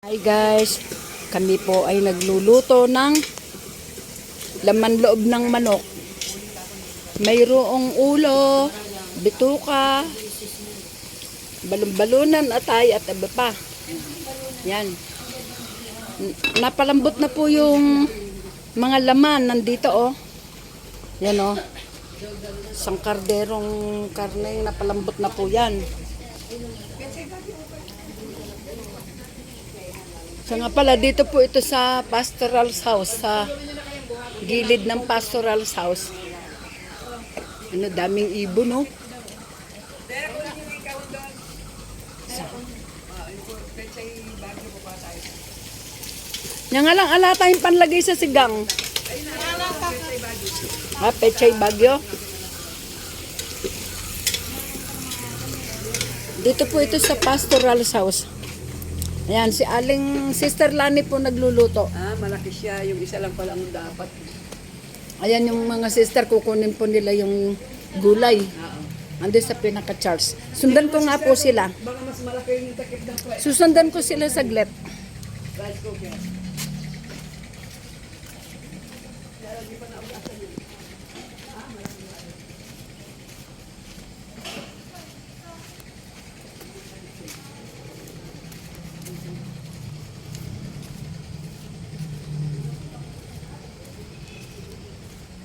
Hi guys, kami po ay nagluluto ng laman loob ng manok. Mayroong ulo, bituka, balon-balunan, atay at iba pa. Yan. Napalambot na po yung mga laman nandito oh. Yan oh. Isang karderong karne, napalambot na po yan. So nga pala, dito po ito sa pastoral's house, sa gilid ng pastoral's house. Ano, daming ibon, no? Yan nga lang, ala tayong panlagay sa sigang. Pechay Bagyo. Dito po ito sa pastoral's house. Ayan, si Aling Sister Lani po nagluluto. Malaki siya. Yung isa lang pala ang dapat. Ayan yung mga sister, kukunin po nila yung gulay. Ando sa pinaka-charge. Sundan ko nga po sila. Baka mas malaki yung takip ng kwet. Susundan ko sila saglit. Rice cooker.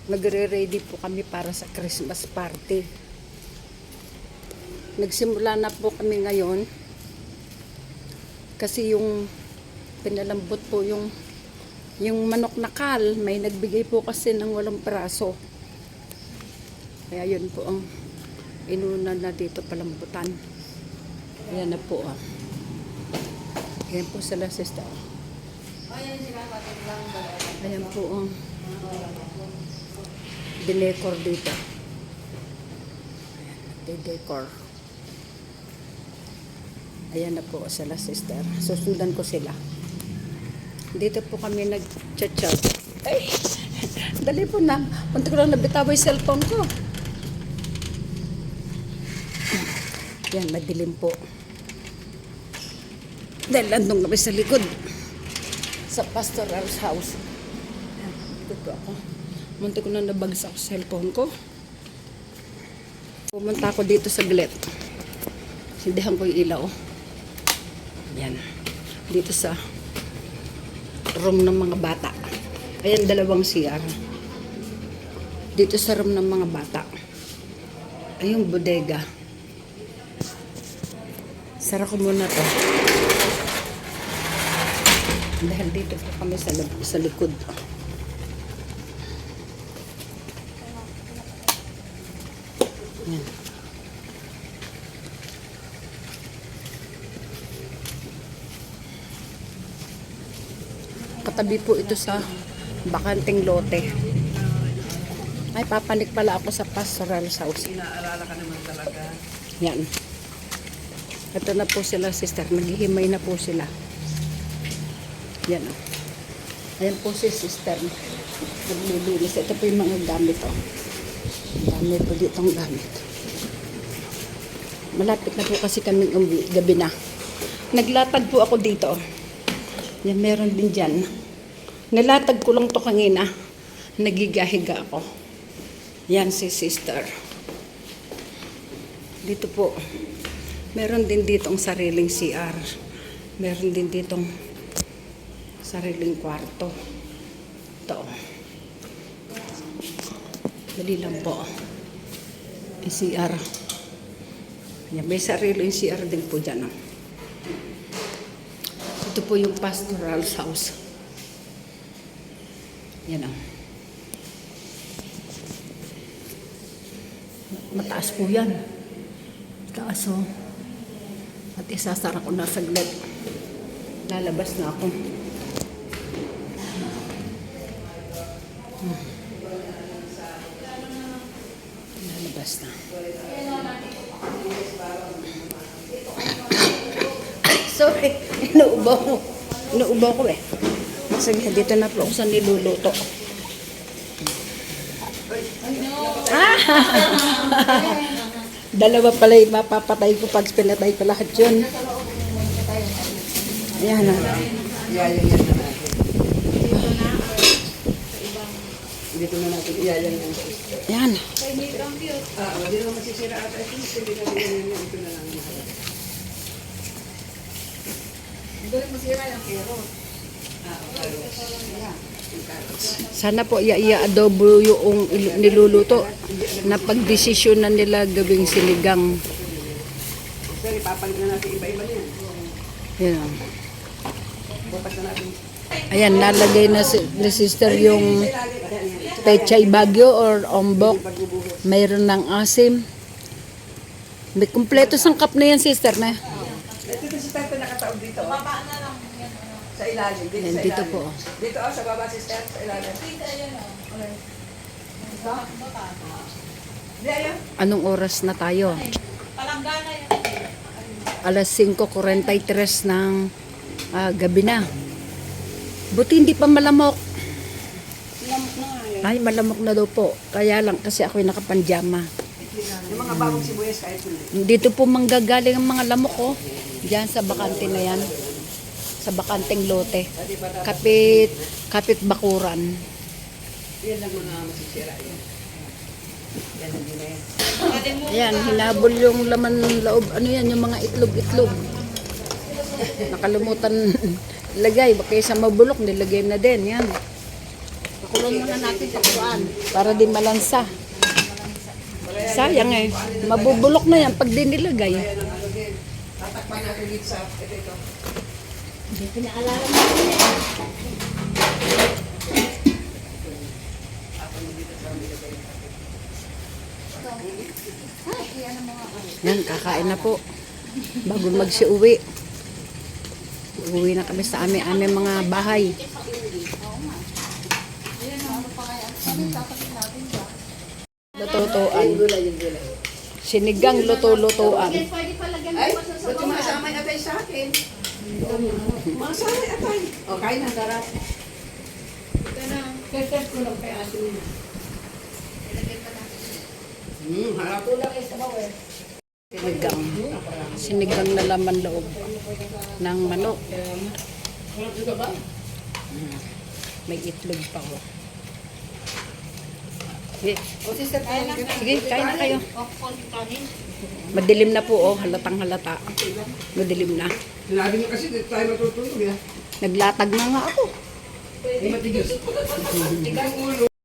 Nagre-ready po kami para sa Christmas party. Nagsimula na po kami ngayon. Kasi yung pinalambot po yung manok na kal, may nagbigay po kasi ng 8 piraso. Kaya yun po ang inuna na dito palambutan. Ayan na po ah. Ayan po sila sister. Ayan po ang dinecor dito. Ayan, decor. Ayan na po sila sister. Susundan ko sila. Dito po kami nag-chat-chat. Ay, dali po na. Punta ko lang nabitaw yung cellphone ko. Yan, madilim po. Dahil andong kami sa likod. Sa pastoral's house. Yan, dito po ako. Munti ko na nabagsak sa cellphone ko. Pumunta ako dito sa glit. Sindihan ko yung ilaw. Yan. Dito sa room ng mga bata. Ayan, 2 CR. Dito sa room ng mga bata. Ayun, bodega. Sara ko muna to. Dahil dito po kami sa likod. Yan. Katabi po ito sa bakanting lote. Ay, papanik pala ako sa pastoral's house. Inaalala ka naman talaga. Yan. Ito na po sila, sister. Naghihimay na po sila. Yan. Ayan po si sister. Naglilinis. Ito po yung mga gamit. Oh. Dami po dito ang gamit. Malapit na po kasi kaming gabi na. Naglatag po ako dito. Yan, meron din dyan. Nalatag ko lang to kanina. Nagigahiga ako. Yan si sister. Dito po. Meron din ditong sariling CR. Meron din ditong sariling kwarto. Ito. Dali lang po. Yung CR. Yan, may sariling CR din po dyan. Ito po yung pastoral's house. Yan o. Mataas po yan. Taas o. At isasara ko na saglit. Lalabas na ako. Lalabas na. Sorry, inuubaw ko. Inuubaw ko eh. Sige, dito na po ako sa niluluto. Dalawa pala yung mapapatay ko pag pinatay ko lahat yun. Yan na. Iyayan yan na natin. Dito na natin iyayan yan. Yan. Hindi naman masisira ata. Hindi na yan. Ito na lang. Hindi rin masira yung carrot. Sana po iya-adobo yung niluluto na pagdesisyon na nila gawing sinigang. Pero ipapalit na natin iba-iba niyan. Yan. Bukas na natin. Ayan, nalagay na ni sister yung pechay bagyo or ombok. Mayroon ng asim. May kumpleto sangkap na yan, sister na. Ito si Tata nakataob dito. Baba na lang. Sa ilalim. Dito, Yan, sa dito ilalim. po. Dito sa baba sister. Sa ilalim. Di ayun. Anong oras na tayo? Alas 5:43 ng gabi na. Buti hindi pa malamok. Lamok na nga yan. Ay, malamok na daw po. Kaya lang kasi ako'y nakapanjama. Yung mga bagong sibuyas kahit ulit. Dito po manggagaling ang mga lamok ko. Diyan sa bakante na yan. Sa bakanteng lote. Kapit bakuran. Yan lang mga masisira yan. Yan lang yun na yan. Ayan, hinabol yung laman loob. Ano yan, yung mga itlog-itlog. Nakalimutan lagay. Baka sa mabulok, nilagay na din. Yan. Pakulong muna natin sa kuan. Para di malansa. Sayang eh. Mabubulok na yan pag di nilagay. Yan ang ano din. Tatakpan natin dito sa ito. Hindi pinaalala mo yun eh. Yan, kakain na po. Bago magsiuwi. Uwi na kami sa aming mga bahay. Lututuan. Yung gulay. Sinigang luto-lutuan. Ay, ba't yung mga samay atay sa akin? Mga samay atay. O, kain na, tara. Test ko lang kay ate nila. Harap. Sinigang. Sinigang na laman loob ng manok. May itlog pa ko. Sige, O, sister, kain na. sige, kain na kayo. Madilim na po, oh. Halatang halata. Madilim na. Lagi nyo kasi dito tayo matutulog, ya. Naglatag na nga ako. Matigas. Tigang ulo.